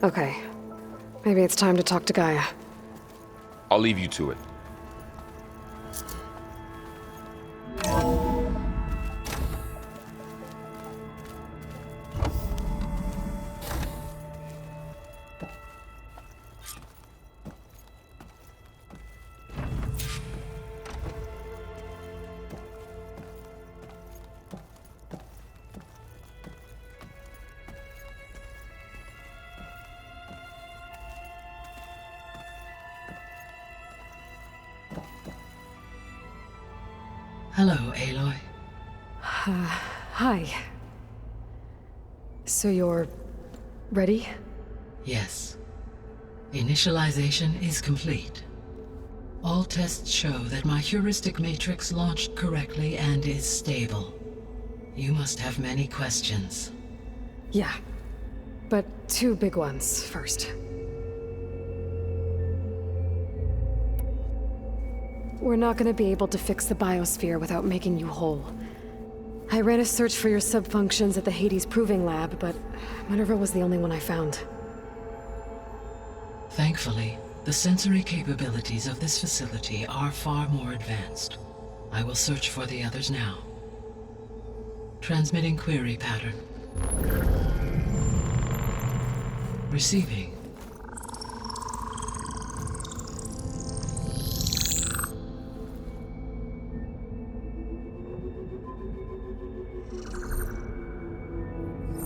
Okay. Maybe it's time to talk to Gaya. I'll leave you to it. Hello, Aloy. Hi. So you're... ready? Yes. Initialization is complete. All tests show that my heuristic matrix launched correctly and is stable. You must have many questions. Yeah. But two big ones first. We're not gonna be able to fix the biosphere without making you whole. I ran a search for your subfunctions at the Hades Proving Lab, but Minerva was the only one I found. Thankfully, the sensory capabilities of this facility are far more advanced. I will search for the others now. Transmitting query pattern. Receiving.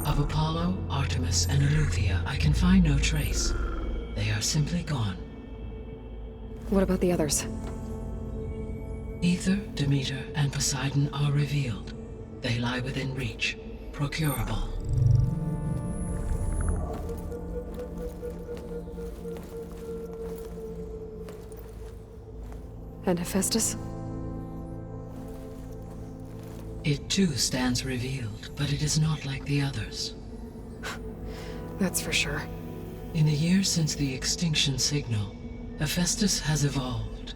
Of Apollo, Artemis, and Eleuthia, I can find no trace. They are simply gone. What about the others? Ether, Demeter, and Poseidon are revealed. They lie within reach, procurable. And Hephaestus? It too stands revealed, but it is not like the others. That's for sure. In the years since the extinction signal, Hephaestus has evolved.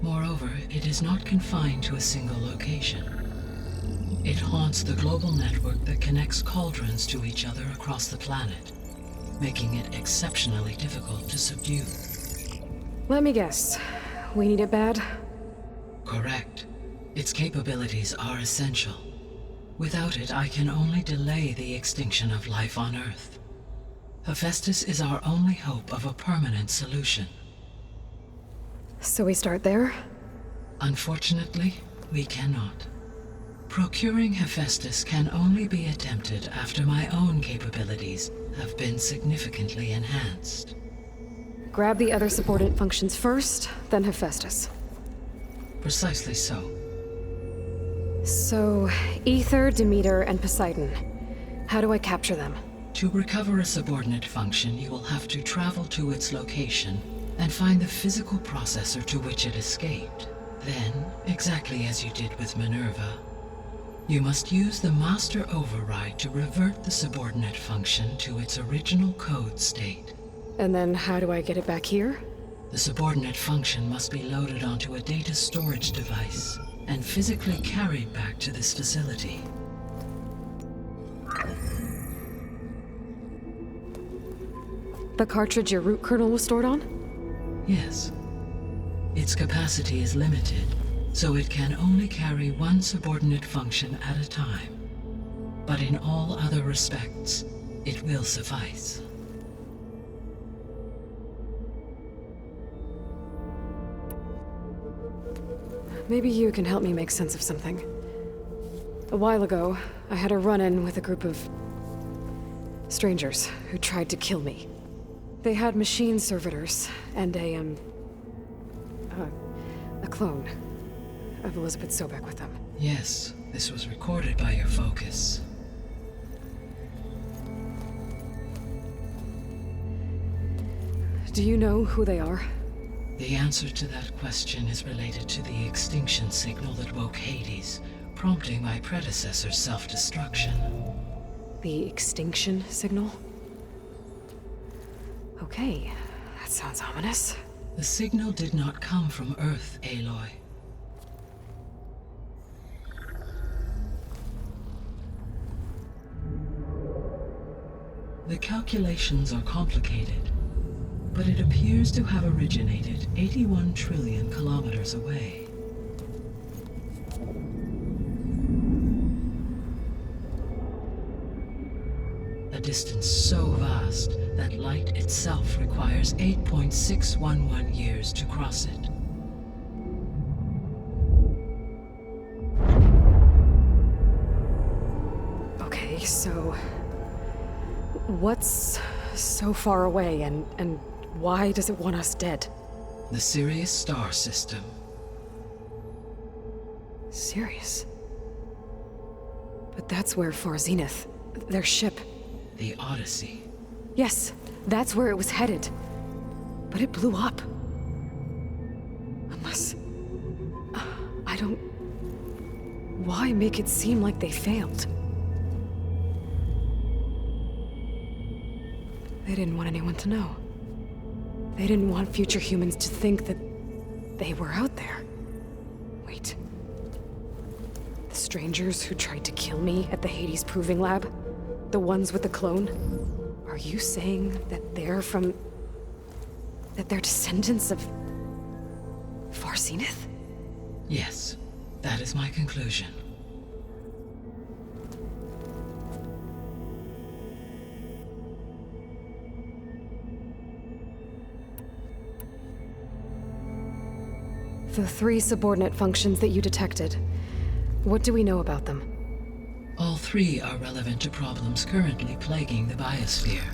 Moreover, it is not confined to a single location. It haunts the global network that connects cauldrons to each other across the planet, making it exceptionally difficult to subdue. Let me guess. We need it bad? Correct. Its capabilities are essential. Without it, I can only delay the extinction of life on Earth. Hephaestus is our only hope of a permanent solution. So we start there? Unfortunately, we cannot. Procuring Hephaestus can only be attempted after my own capabilities have been significantly enhanced. Grab the other subordinate functions first, then Hephaestus. Precisely so. So, Ether, Demeter, and Poseidon. How do I capture them? To recover a subordinate function, you will have to travel to its location and find the physical processor to which it escaped. Then, exactly as you did with Minerva, you must use the master override to revert the subordinate function to its original code state. And then how do I get it back here? The subordinate function must be loaded onto a data storage device and physically carried back to this facility. The cartridge your root kernel was stored on? Yes. Its capacity is limited, so it can only carry one subordinate function at a time. But in all other respects, it will suffice. Maybe you can help me make sense of something. A while ago, I had a run-in with a group of strangers who tried to kill me. They had machine servitors and a clone of Elizabeth Sobek with them. Yes, this was recorded by your focus. Do you know who they are? The answer to that question is related to the extinction signal that woke Hades, prompting my predecessor's self-destruction. The extinction signal? Okay, that sounds ominous. The signal did not come from Earth, Aloy. The calculations are complicated, but it appears to have originated 81 trillion kilometers away. A distance so vast that light itself requires 8.611 years to cross it. Okay, so what's so far away and why does it want us dead? The Sirius star system. Sirius? But that's where Far Zenith, their ship. The Odyssey. Yes, that's where it was headed. But it blew up. Unless... I don't... Why make it seem like they failed? They didn't want anyone to know. They didn't want future humans to think that they were out there. Wait. The strangers who tried to kill me at the Hades Proving Lab? The ones with the clone? Are you saying that they're from... that they're descendants of... Far Zenith? Yes, that is my conclusion. The 3 subordinate functions that you detected. What do we know about them? All 3 are relevant to problems currently plaguing the biosphere.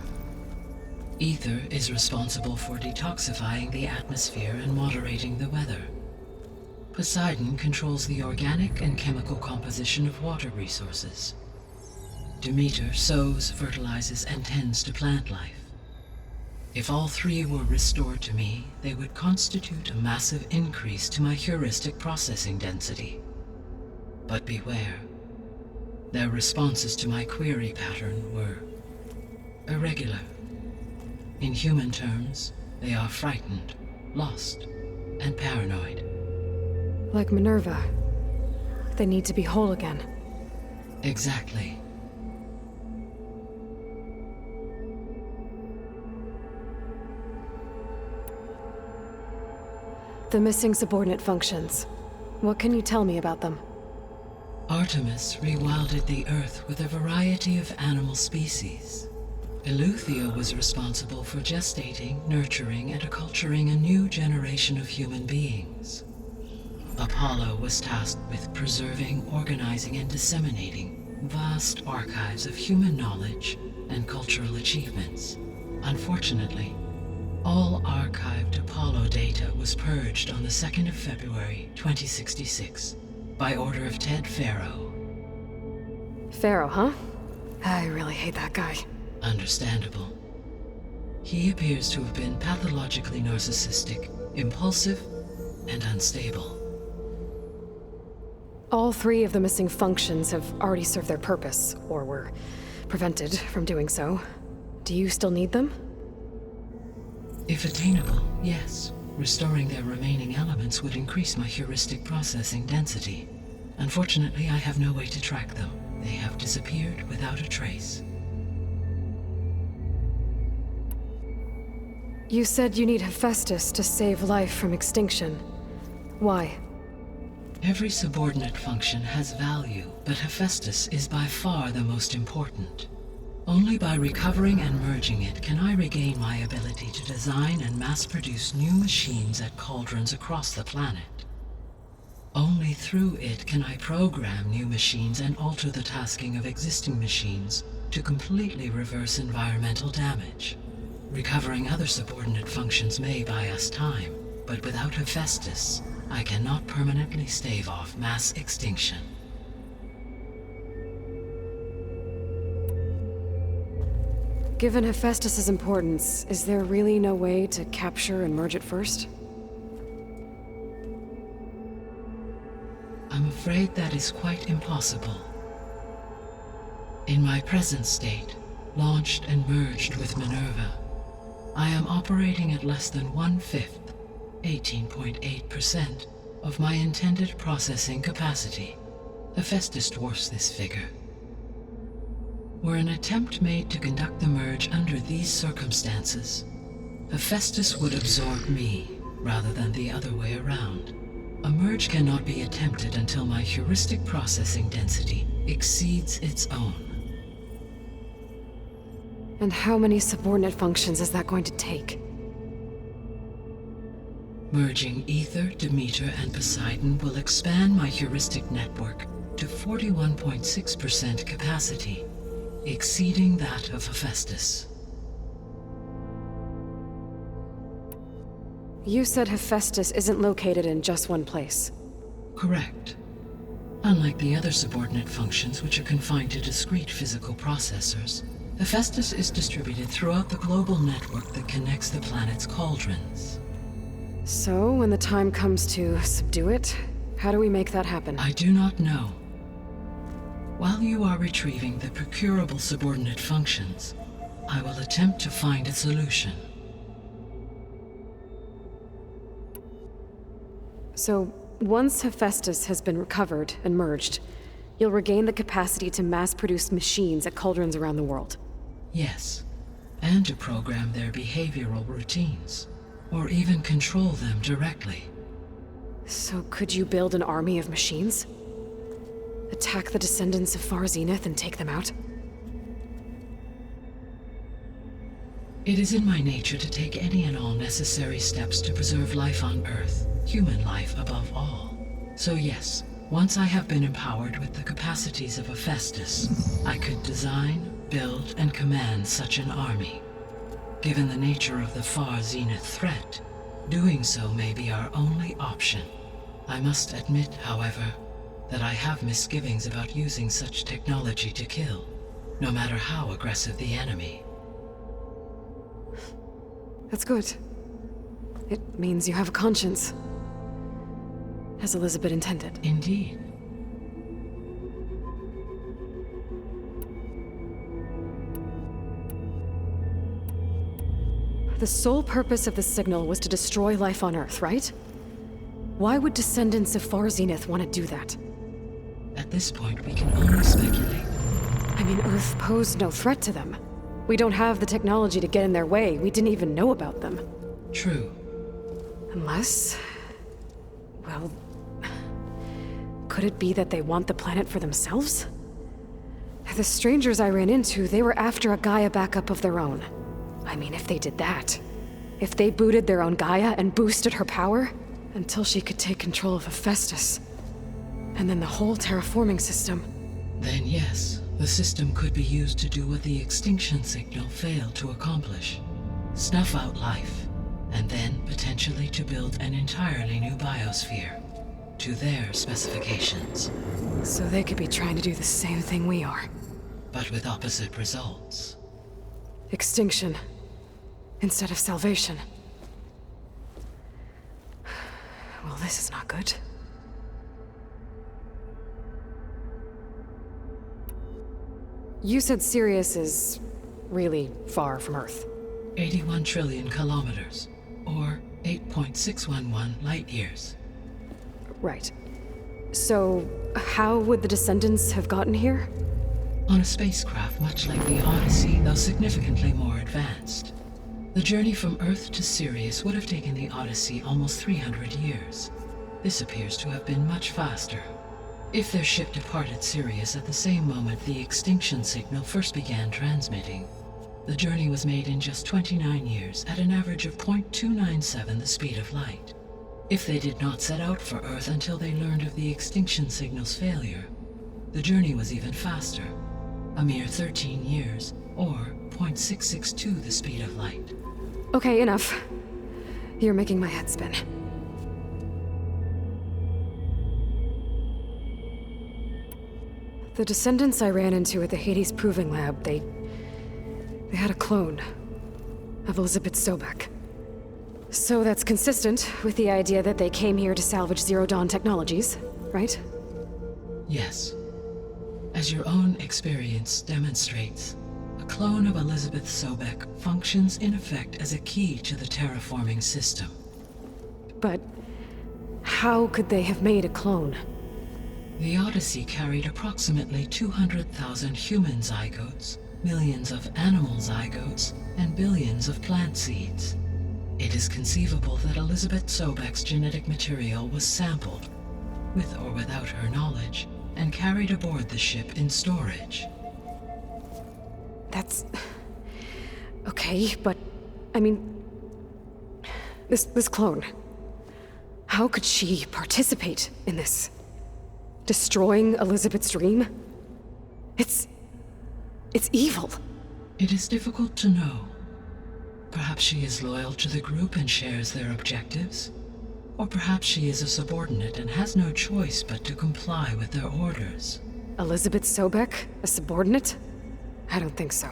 Ether is responsible for detoxifying the atmosphere and moderating the weather. Poseidon controls the organic and chemical composition of water resources. Demeter sows, fertilizes, and tends to plant life. If all 3 were restored to me, they would constitute a massive increase to my heuristic processing density. But beware. Their responses to my query pattern were irregular. In human terms, they are frightened, lost, and paranoid. Like Minerva. They need to be whole again. Exactly. The missing subordinate functions. What can you tell me about them? Artemis rewilded the Earth with a variety of animal species. Eleuthia was responsible for gestating, nurturing, and acculturating a new generation of human beings. Apollo was tasked with preserving, organizing, and disseminating vast archives of human knowledge and cultural achievements. Unfortunately, all archived Apollo data was purged on the 2nd of February, 2066, by order of Ted Faro. Pharaoh, huh? I really hate that guy. Understandable. He appears to have been pathologically narcissistic, impulsive, and unstable. All 3 of the missing functions have already served their purpose, or were prevented from doing so. Do you still need them? If attainable, yes. Restoring their remaining elements would increase my heuristic processing density. Unfortunately, I have no way to track them. They have disappeared without a trace. You said you need Hephaestus to save life from extinction. Why? Every subordinate function has value, but Hephaestus is by far the most important. Only by recovering and merging it can I regain my ability to design and mass-produce new machines at cauldrons across the planet. Only through it can I program new machines and alter the tasking of existing machines to completely reverse environmental damage. Recovering other subordinate functions may buy us time, but without Hephaestus, I cannot permanently stave off mass extinction. Given Hephaestus's importance, is there really no way to capture and merge it first? I'm afraid that is quite impossible. In my present state, launched and merged with Minerva, I am operating at less than 1/5, 18.8%, of my intended processing capacity. Hephaestus dwarfs this figure. Were an attempt made to conduct the merge under these circumstances, Hephaestus would absorb me, rather than the other way around. A merge cannot be attempted until my heuristic processing density exceeds its own. And how many subordinate functions is that going to take? Merging Ether, Demeter, and Poseidon will expand my heuristic network to 41.6% capacity, exceeding that of Hephaestus. You said Hephaestus isn't located in just one place. Correct. Unlike the other subordinate functions, which are confined to discrete physical processors, Hephaestus is distributed throughout the global network that connects the planet's cauldrons. So, when the time comes to subdue it, how do we make that happen? I do not know. While you are retrieving the procurable subordinate functions, I will attempt to find a solution. So, once Hephaestus has been recovered and merged, you'll regain the capacity to mass-produce machines at cauldrons around the world. Yes, and to program their behavioral routines, or even control them directly. So could you build an army of machines? Attack the descendants of Far Zenith and take them out? It is in my nature to take any and all necessary steps to preserve life on Earth, human life above all. So yes, once I have been empowered with the capacities of Hephaestus, I could design, build, and command such an army. Given the nature of the Far Zenith threat, doing so may be our only option. I must admit, however, that I have misgivings about using such technology to kill, no matter how aggressive the enemy. That's good. It means you have a conscience. As Elizabeth intended. Indeed. The sole purpose of the signal was to destroy life on Earth, right? Why would descendants of Far Zenith want to do that? At this point, we can only speculate. I mean, Earth posed no threat to them. We don't have the technology to get in their way. We didn't even know about them. True. Unless... well... could it be that they want the planet for themselves? The strangers I ran into, they were after a Gaya backup of their own. I mean, if they did that... if they booted their own Gaya and boosted her power... until she could take control of Hephaestus. And then the whole terraforming system. Then yes, the system could be used to do what the extinction signal failed to accomplish. Snuff out life, and then potentially to build an entirely new biosphere, to their specifications. So they could be trying to do the same thing we are. But with opposite results. Extinction. Instead of salvation. Well, this is not good. You said Sirius is really far from Earth. 81 trillion kilometers, or 8.611 light years. Right. So, how would the descendants have gotten here? On a spacecraft much like the Odyssey, though significantly more advanced. The journey from Earth to Sirius would have taken the Odyssey almost 300 years. This appears to have been much faster. If their ship departed Sirius at the same moment the extinction signal first began transmitting, the journey was made in just 29 years at an average of 0.297 the speed of light. If they did not set out for Earth until they learned of the extinction signal's failure, the journey was even faster, a mere 13 years, or 0.662 the speed of light. Okay, enough. You're making my head spin. The descendants I ran into at the Hades Proving Lab, they had a clone of Elizabeth Sobek. So that's consistent with the idea that they came here to salvage Zero Dawn technologies, right? Yes. As your own experience demonstrates, a clone of Elizabeth Sobek functions in effect as a key to the terraforming system. But how could they have made a clone? The Odyssey carried approximately 200,000 human zygotes, millions of animal zygotes, and billions of plant seeds. It is conceivable that Elizabeth Sobek's genetic material was sampled, with or without her knowledge, and carried aboard the ship in storage. That's... okay, but... I mean... This clone... How could she participate in this? Destroying Elizabeth's dream? It's evil. It is difficult to know. Perhaps she is loyal to the group and shares their objectives. Or perhaps she is a subordinate and has no choice but to comply with their orders. Elizabeth Sobek? A subordinate? I don't think so.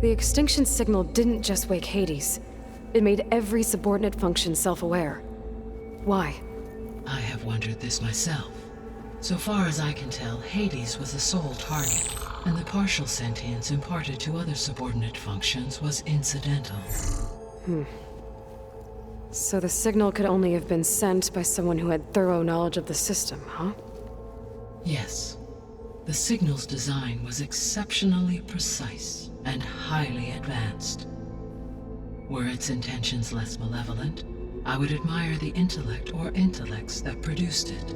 The extinction signal didn't just wake Hades. It made every subordinate function self-aware. Why? I have wondered this myself. So far as I can tell, Hades was the sole target, and the partial sentience imparted to other subordinate functions was incidental. So the signal could only have been sent by someone who had thorough knowledge of the system, huh? Yes. The signal's design was exceptionally precise and highly advanced. Were its intentions less malevolent, I would admire the intellect or intellects that produced it.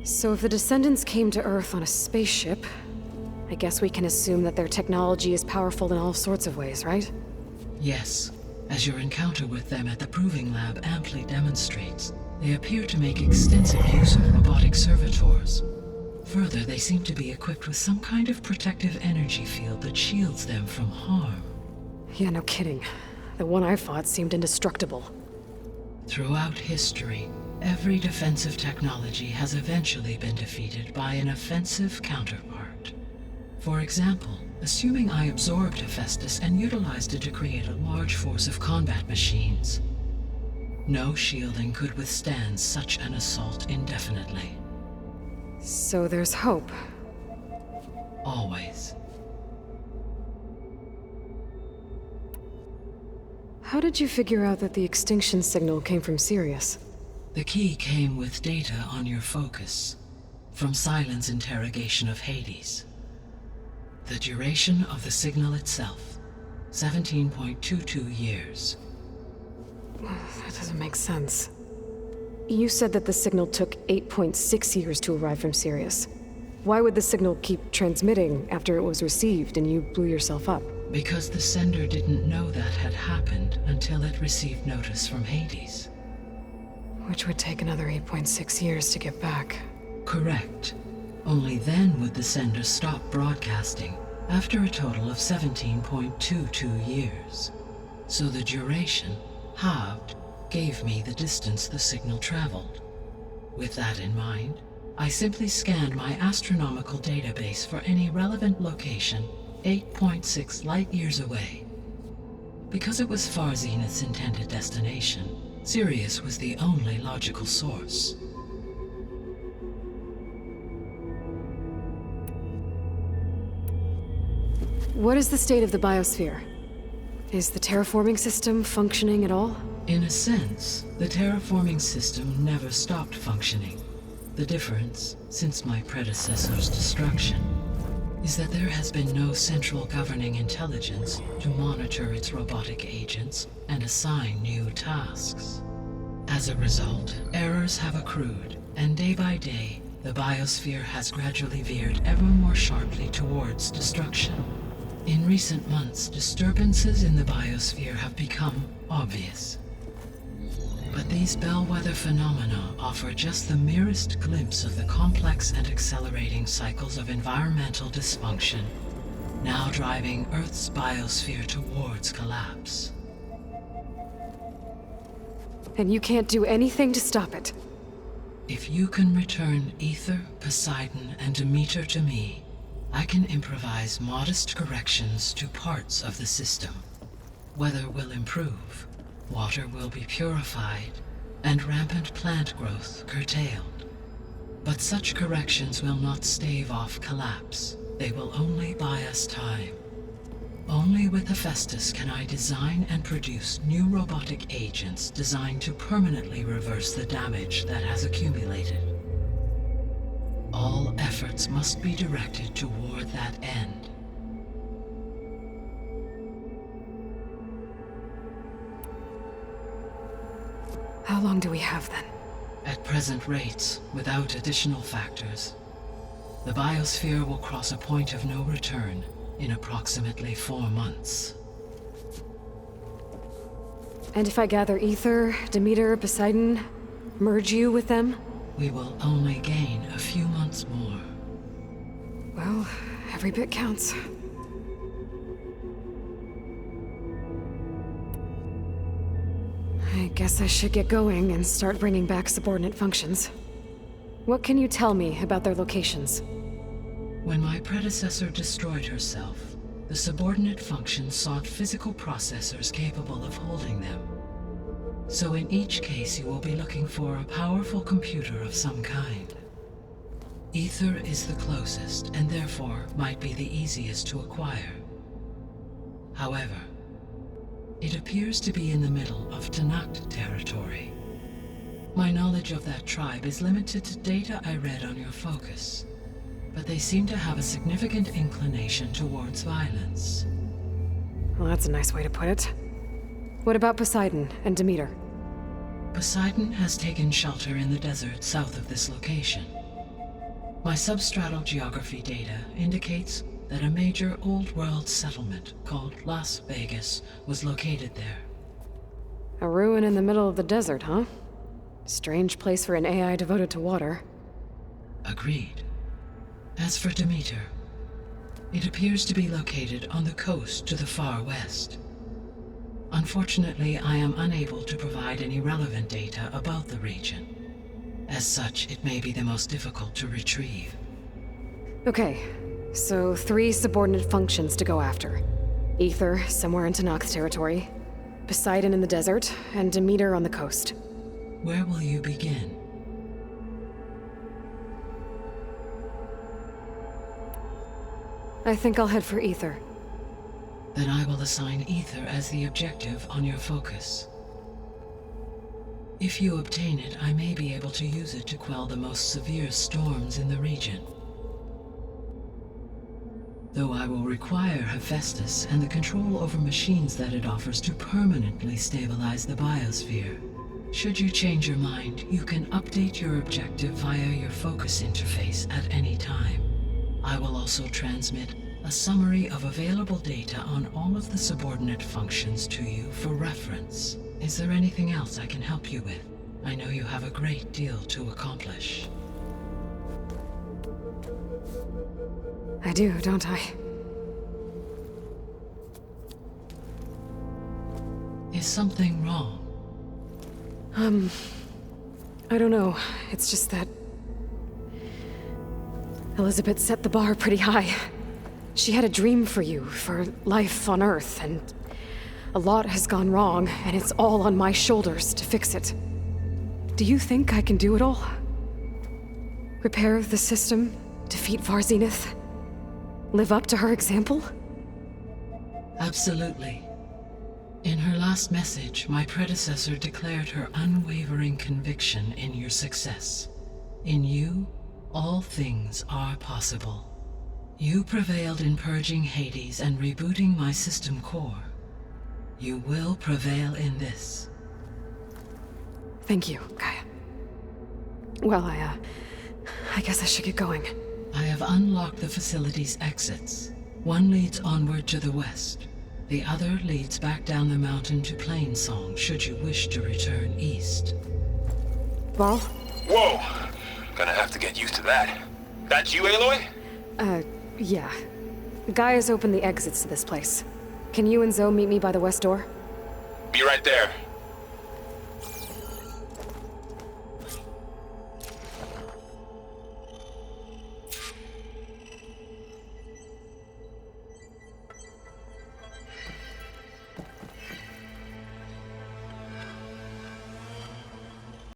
So if the descendants came to Earth on a spaceship, I guess we can assume that their technology is powerful in all sorts of ways, right? Yes. As your encounter with them at the Proving Lab amply demonstrates, they appear to make extensive use of robotic servitors. Further, they seem to be equipped with some kind of protective energy field that shields them from harm. Yeah, no kidding. The one I fought seemed indestructible. Throughout history, every defensive technology has eventually been defeated by an offensive counterpart. For example, assuming I absorbed Hephaestus and utilized it to create a large force of combat machines. No shielding could withstand such an assault indefinitely. So there's hope. Always. How did you figure out that the extinction signal came from Sirius? The key came with data on your focus, from Silent's interrogation of Hades. The duration of the signal itself, 17.22 years. That doesn't make sense. You said that the signal took 8.6 years to arrive from Sirius. Why would the signal keep transmitting after it was received and you blew yourself up? Because the sender didn't know that had happened until it received notice from Hades. Which would take another 8.6 years to get back. Correct. Only then would the sender stop broadcasting, after a total of 17.22 years. So the duration, halved, gave me the distance the signal traveled. With that in mind, I simply scanned my astronomical database for any relevant location 8.6 light-years away. Because it was far Zenith's intended destination, Sirius was the only logical source. What is the state of the biosphere? Is the terraforming system functioning at all? In a sense, the terraforming system never stopped functioning. The difference, since my predecessor's destruction, is that there has been no central governing intelligence to monitor its robotic agents and assign new tasks. As a result, errors have accrued, and day by day, the biosphere has gradually veered ever more sharply towards destruction. In recent months, disturbances in the biosphere have become obvious. But these bellwether phenomena offer just the merest glimpse of the complex and accelerating cycles of environmental dysfunction, now driving Earth's biosphere towards collapse. And you can't do anything to stop it? If you can return Ether, Poseidon, and Demeter to me, I can improvise modest corrections to parts of the system. Weather will improve. Water will be purified, and rampant plant growth curtailed. But such corrections will not stave off collapse. They will only buy us time. Only with Hephaestus can I design and produce new robotic agents designed to permanently reverse the damage that has accumulated. All efforts must be directed toward that end. How long do we have then? At present rates, without additional factors, the biosphere will cross a point of no return in approximately 4 months. And if I gather Ether, Demeter, Poseidon, merge you with them? We will only gain a few months more. Well, every bit counts. I guess I should get going and start bringing back subordinate functions. What can you tell me about their locations? When my predecessor destroyed herself, the subordinate functions sought physical processors capable of holding them. So in each case you will be looking for a powerful computer of some kind. Ether is the closest, and therefore might be the easiest to acquire. However, it appears to be in the middle of Tanakh territory. My knowledge of that tribe is limited to data I read on your focus, but they seem to have a significant inclination towards violence. Well, that's a nice way to put it. What about Poseidon and Demeter? Poseidon has taken shelter in the desert south of this location. My substratal geography data indicates that a major old-world settlement called Las Vegas was located there. A ruin in the middle of the desert, huh? Strange place for an AI devoted to water. Agreed. As for Demeter, it appears to be located on the coast to the far west. Unfortunately, I am unable to provide any relevant data about the region. As such, it may be the most difficult to retrieve. Okay, so 3 subordinate functions to go after. Ether, somewhere in Tanakh territory. Poseidon in the desert, and Demeter on the coast. Where will you begin? I think I'll head for Ether. Then I will assign Ether as the objective on your focus. If you obtain it, I may be able to use it to quell the most severe storms in the region. Though I will require Hephaestus and the control over machines that it offers to permanently stabilize the biosphere. Should you change your mind, you can update your objective via your focus interface at any time. I will also transmit a summary of available data on all of the subordinate functions to you for reference. Is there anything else I can help you with? I know you have a great deal to accomplish. I do, don't I? Is something wrong? I don't know. It's just that Elizabeth set the bar pretty high. She had a dream for you, for life on Earth, and a lot has gone wrong, and it's all on my shoulders to fix it. Do you think I can do it all? Repair the system, defeat Varzenith, live up to her example? Absolutely. In her last message, my predecessor declared her unwavering conviction in your success. In you, all things are possible. You prevailed in purging Hades and rebooting my system core. You will prevail in this. Thank you, Gaya. Well, I guess I should get going. I have unlocked the facility's exits. One leads onward to the west. The other leads back down the mountain to Plainsong, should you wish to return east. Varl? Whoa! Gonna have to get used to that. That's you, Aloy? Yeah. Gaya's opened the exits to this place. Can you and Zoe meet me by the west door? Be right there.